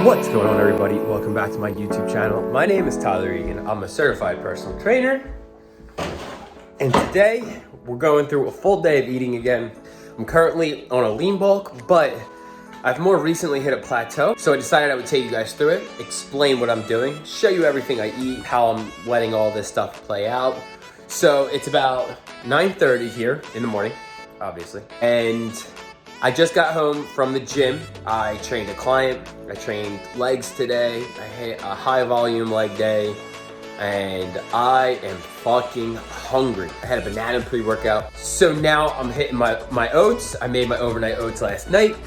What's going on, everybody? Welcome back to my YouTube channel. My name is Tyler Egan. I'm a certified personal trainer. And today, we're going through a full day of eating again. I'm currently on a lean bulk, but I've more recently hit a plateau. So I decided I would take you guys through it, explain what I'm doing, show you everything I eat, how I'm letting all this stuff play out. So it's about 9:30 here in the morning, obviously. And I just got home from the gym. I trained a client. I trained legs today. I hit a high volume leg day. And I am fucking hungry. I had a banana pre-workout. So now I'm hitting my oats. I made my overnight oats last night.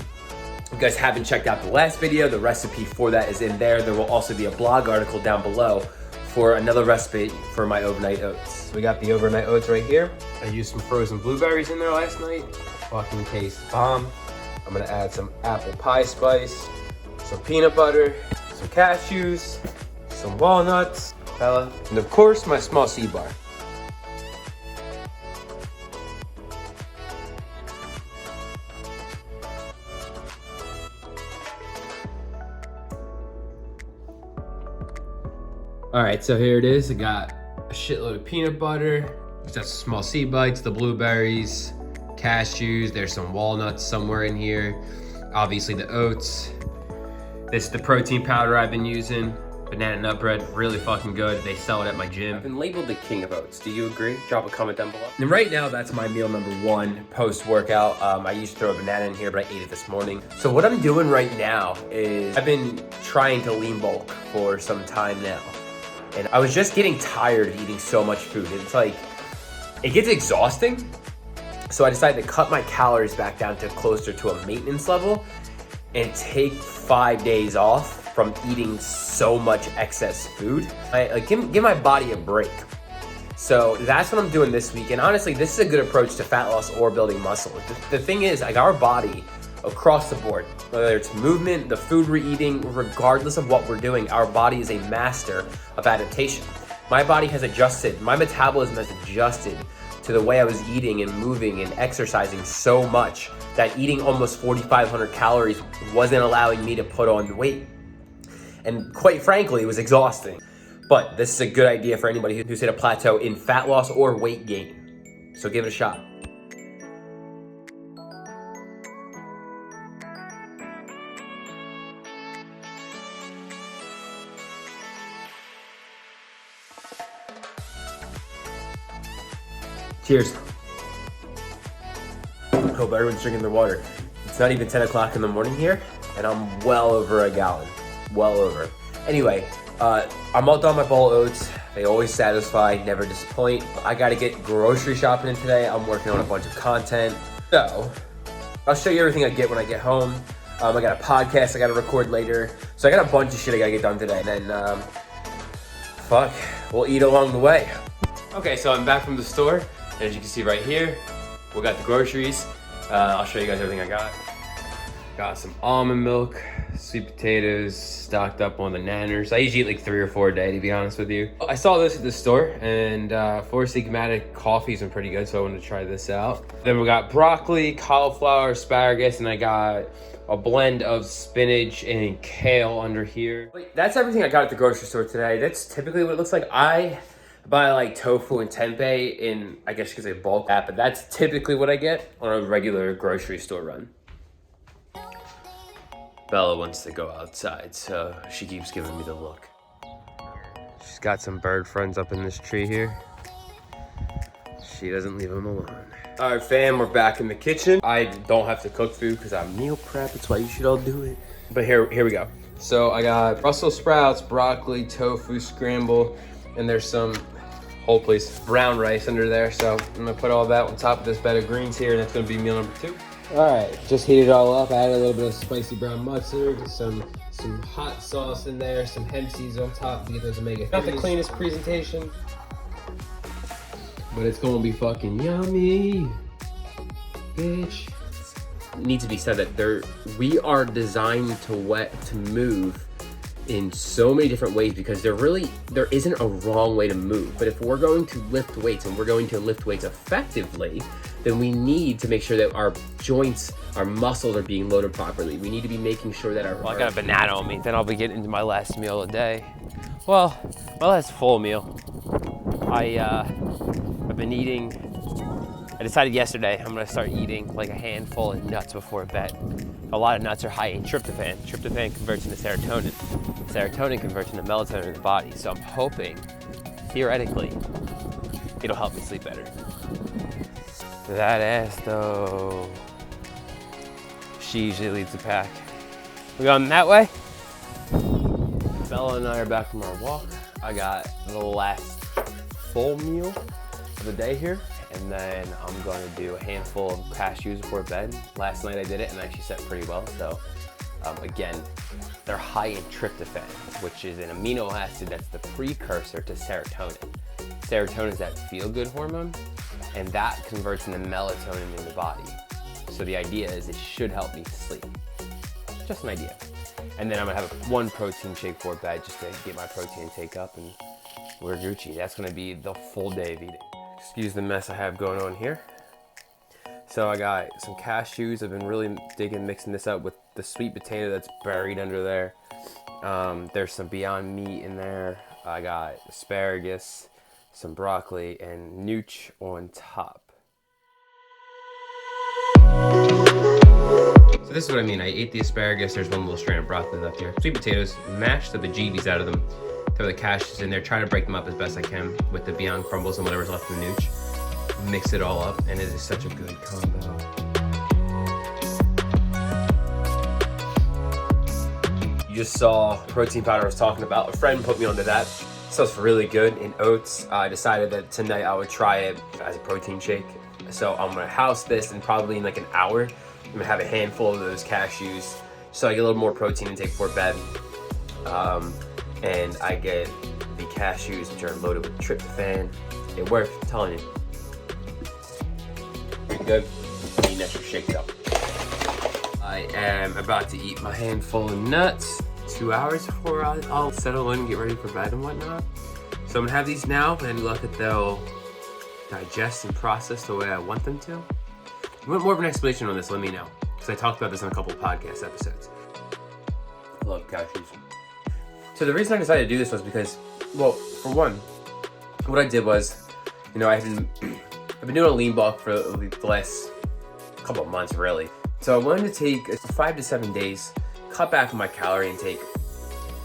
If you guys haven't checked out the last video, the recipe for that is in there. There will also be a blog article down below for another recipe for my overnight oats. So we got the overnight oats right here. I used some frozen blueberries in there last night. Fucking taste bomb. I'm gonna add some apple pie spice, some peanut butter, some cashews, some walnuts, and of course my small seed bar. All right, so here it is. I got a shitload of peanut butter, just small seed bites, the blueberries, cashews, there's some walnuts somewhere in here. Obviously the oats. This is the protein powder I've been using. Banana nut bread, really fucking good. They sell it at my gym. I've been labeled the king of oats. Do you agree? Drop a comment down below. And right now, that's my meal number one post-workout. I used to throw a banana in here, but I ate it this morning. So what I'm doing right now is I've been trying to lean bulk for some time now. And I was just getting tired of eating so much food. It's like, it gets exhausting. So I decided to cut my calories back down to closer to a maintenance level and take 5 days off from eating so much excess food. Give my body a break. So that's what I'm doing this week. And honestly, this is a good approach to fat loss or building muscle. The thing is, like, our body across the board, whether it's movement, the food we're eating, regardless of what we're doing, our body is a master of adaptation. My body has adjusted, my metabolism has adjusted to the way I was eating and moving and exercising so much that eating almost 4,500 calories wasn't allowing me to put on weight. And quite frankly, it was exhausting. But this is a good idea for anybody who's hit a plateau in fat loss or weight gain. So give it a shot. Cheers. Hope everyone's drinking their water. It's not even 10 o'clock in the morning here, and I'm well over a gallon. Well over. Anyway, I'm all done my bowl of oats. They always satisfy, never disappoint. I gotta get grocery shopping in today. I'm working on a bunch of content. So, I'll show you everything I get when I get home. I got a podcast I gotta record later. So I got a bunch of shit I gotta get done today. And then, we'll eat along the way. Okay, so I'm back from the store. And as you can see right here, we got the groceries. I'll show you guys everything I got. Got some almond milk, sweet potatoes, stocked up on the nanners. I usually eat like 3 or 4 a day, to be honest with you. I saw this at the store, and Four Sigmatic coffees are pretty good, so I wanted to try this out. Then we got broccoli, cauliflower, asparagus, and I got a blend of spinach and kale under here. That's everything I got at the grocery store today. That's typically what it looks like. I buy like tofu and tempeh in, I guess you could say, bulk app, but that's typically what I get on a regular grocery store run. Bella wants to go outside, so she keeps giving me the look. She's got some bird friends up in this tree here. She doesn't leave them alone. All right, fam, we're back in the kitchen. I don't have to cook food because I'm meal prep. That's why you should all do it. But here we go. So I got Brussels sprouts, broccoli, tofu scramble, and there's some whole place brown rice under there. So I'm gonna put all that on top of this bed of greens here, and that's gonna be meal number 2. All right, just heat it all up. I added a little bit of spicy brown mustard, some hot sauce in there, some hemp seeds on top to get those omega-3s. Not the cleanest presentation, but it's gonna be fucking yummy, bitch. It needs to be said that we are designed to move in so many different ways because there isn't a wrong way to move. But if we're going to lift weights and we're going to lift weights effectively, then we need to make sure that our joints, our muscles are being loaded properly. We need to be making sure that Well, I got a banana on me, then I'll be getting into my last meal of the day. Well, my last full meal. I've been eating, I decided yesterday I'm gonna start eating like a handful of nuts before bed. A lot of nuts are high in tryptophan. Tryptophan converts into serotonin. Serotonin converts into melatonin in the body. So I'm hoping, theoretically, it'll help me sleep better. That ass though. She usually leads the pack. We going that way? Bella and I are back from our walk. I got the last full meal of the day here, and then I'm going to do a handful of cashews before bed. Last night I did it and actually set pretty well. So again, they're high in tryptophan, which is an amino acid that's the precursor to serotonin. Serotonin is that feel-good hormone, and that converts into melatonin in the body. So the idea is it should help me sleep. Just an idea. And then I'm gonna have one protein shake before bed just to get my protein intake up, and we're Gucci. That's gonna be the full day of eating. Excuse the mess I have going on here. So I got some cashews. I've been really digging, mixing this up with the sweet potato that's buried under there. There's some Beyond Meat in there. I got asparagus, some broccoli, and nooch on top. So this is what I mean. I ate the asparagus. There's one little strand of broccoli left here. Sweet potatoes, mash the bejeebies out of them. Throw the cashews in there. Try to break them up as best I can with the Beyond crumbles and whatever's left in the nooch. Mix it all up, and it is such a good combo. You just saw protein powder I was talking about. A friend put me onto that. Smells really good in oats. I decided that tonight I would try it as a protein shake. So I'm gonna house this, and probably in like an hour, I'm gonna have a handful of those cashews so I get a little more protein intake before bed. And I get the cashews, which are loaded with tryptophan. It works, I'm telling you. Pretty good. I need an extra shake though. I am about to eat my handful of nuts 2 hours before I'll settle in and get ready for bed and whatnot. So I'm gonna have these now, and look at they'll digest and process the way I want them to. If you want more of an explanation on this, let me know, because I talked about this in a couple of podcast episodes. I love cashews. So the reason I decided to do this was because, well, for one, what I did was, you know, I've been doing a lean bulk for the last couple of months, really. So I wanted to take 5 to 7 days, cut back on my calorie intake.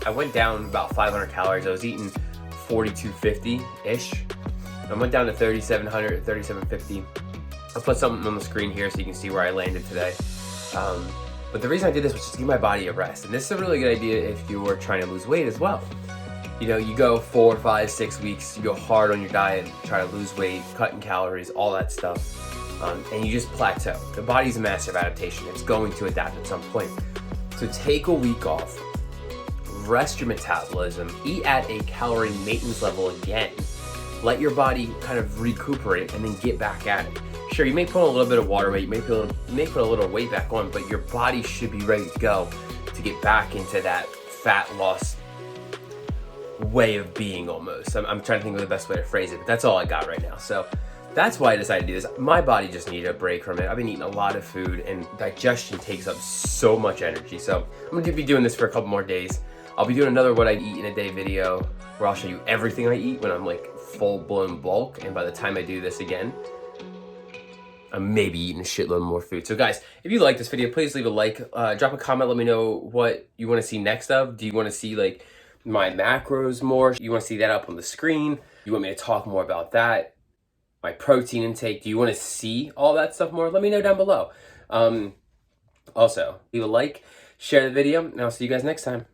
I went down about 500 calories. I was eating 4,250-ish. I went down to 3,700, 3,750. I'll put something on the screen here so you can see where I landed today. But the reason I did this was just to give my body a rest. And this is a really good idea if you're trying to lose weight as well. You know, you go 4, 5, 6 weeks, you go hard on your diet, try to lose weight, cutting calories, all that stuff. And you just plateau. The body's a massive adaptation. It's going to adapt at some point. So take a week off, rest your metabolism, eat at a calorie maintenance level again. Let your body kind of recuperate and then get back at it. Sure, you may put on a little bit of water weight, you may put a little weight back on, but your body should be ready to go to get back into that fat loss way of being almost. I'm trying to think of the best way to phrase it, but that's all I got right now. So that's why I decided to do this. My body just needed a break from it. I've been eating a lot of food, and digestion takes up so much energy. So I'm gonna be doing this for a couple more days. I'll be doing another what I eat in a day video where I'll show you everything I eat when I'm like full-blown bulk, and by the time I do this again, I'm maybe eating a shitload more food. So guys, if you like this video, please leave a like, drop a comment, let me know what you want to see next of. Do you want to see like my macros more? You want to see that up on the screen? You want me to talk more about that? My protein intake? Do you want to see all that stuff more? Let me know down below. Also, leave a like, share the video, and I'll see you guys next time.